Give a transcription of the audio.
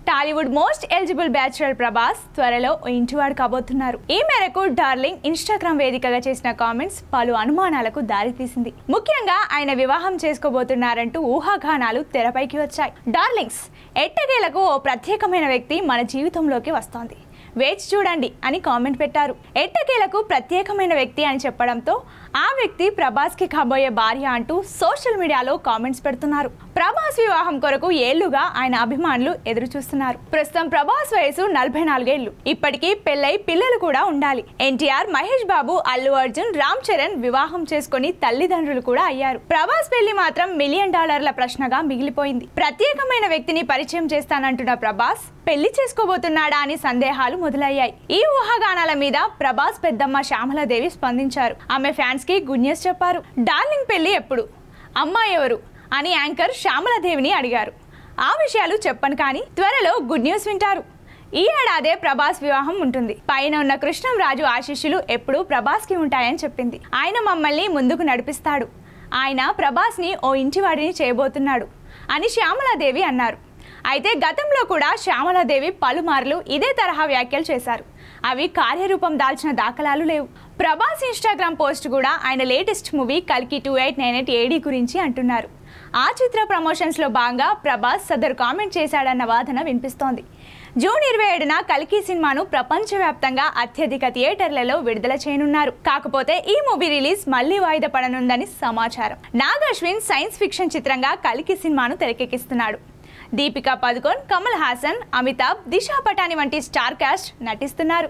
Tollywood most eligible bachelor Prabhas త్వరలో ఇంటివాడు కాబోతున్నారు. ఈ మేరకు డార్లింగ్ ఇన్స్టాగ్రామ్ వేదికగా చేసిన కామెంట్స్ పలు అనుమానాలకు దారితీసింది. ముఖ్యంగా ఆయన వివాహం చేసుకోబోతున్నారంటూ ఊహాగానాలు తెరపైకి వచ్చాయి. డార్లింగ్స్, ఎట్టకేలకు ఓ ప్రత్యేకమైన వ్యక్తి మన జీవితంలోకి వస్తోంది, వేచి చూడండి అని కామెంట్ పెట్టారు. ఎట్టకేలకు ప్రత్యేకమైన వ్యక్తి అని చెప్పడంతో ఆ వ్యక్తి ప్రభాస్ కి కాబోయే భార్య అంటూ సోషల్ మీడియాలో కామెంట్స్ పెడుతున్నారు. ప్రభాస్ వివాహం కొరకు ఏళ్లుగా ఆయన అభిమానులు ఎదురు చూస్తున్నారు. ప్రస్తుతం ప్రభాస్ వయసు 44 ఏళ్లు. ఇప్పటికీ పెళ్లై పిల్లలు కూడా ఉండాలి. ఎన్టీఆర్, మహేష్ బాబు, అల్లు అర్జున్, రామ్ చరణ్ వివాహం చేసుకుని తల్లిదండ్రులు కూడా అయ్యారు. ప్రభాస్ పెళ్లి మాత్రం $1 మిలియన్ ప్రశ్నగా మిగిలిపోయింది. ప్రత్యేకమైన వ్యక్తిని పరిచయం చేస్తానంటున్న ప్రభాస్ పెళ్లి చేసుకోబోతున్నాడా అని సందేహాలు మొదలయ్యాయి. ఈ ఊహాగానాల మీద ప్రభాస్ పెద్దమ్మ శ్యామలాదేవి స్పందించారు. ఆమె ఫ్యాన్స్ కి గుడ్ న్యూస్ చెప్పారు. డార్లింగ్ పెళ్లి ఎప్పుడు, అమ్మాయి ఎవరు అని యాంకర్ శ్యామలాదేవిని అడిగారు. ఆ విషయాలు చెప్పను, కానీ త్వరలో గుడ్ న్యూస్ వింటారు. ఈ ఏడాదే ప్రభాస్ వివాహం ఉంటుంది. పైన ఉన్న కృష్ణంరాజు ఆశీస్సులు ఎప్పుడూ ప్రభాస్ కి ఉంటాయని చెప్పింది. ఆయన మమ్మల్ని ముందుకు నడిపిస్తాడు. ఆయన ప్రభాస్ ని ఓ ఇంటివాడిని చేయబోతున్నాడు అని శ్యామలాదేవి అన్నారు. అయితే గతంలో కూడా శ్యామలాదేవి పలుమార్లు ఇదే తరహా వ్యాఖ్యలు చేశారు. అవి కార్యరూపం దాల్చిన దాఖలాలు లేవు. ప్రభాస్ ఇన్స్టాగ్రామ్ పోస్ట్ కూడా ఆయన లేటెస్ట్ మూవీ కల్కి 2898 AD గురించి అంటున్నారు. ఆ చిత్ర ప్రమోషన్స్ లో భాగంగా ప్రభాస్ సదరు కామెంట్ చేశాడన్న వాదన వినిపిస్తోంది. జూన్ 27న కల్కి సినిమాను ప్రపంచవ్యాప్తంగా అత్యధిక థియేటర్లలో విడుదల చేయనున్నారు. కాకపోతే ఈ మూవీ రిలీజ్ మళ్లీ వాయిదా పడనుందని సమాచారం. నాగ్ అశ్విన్ సైన్స్ ఫిక్షన్ చిత్రంగా కల్కి సినిమాను తెరకెక్కిస్తున్నాడు. దీపికా పదుకొన్, కమల్ హాసన్, అమితాబ్, దిశా పటాని వంటి స్టార్ కాస్ట్ నటిస్తున్నారు.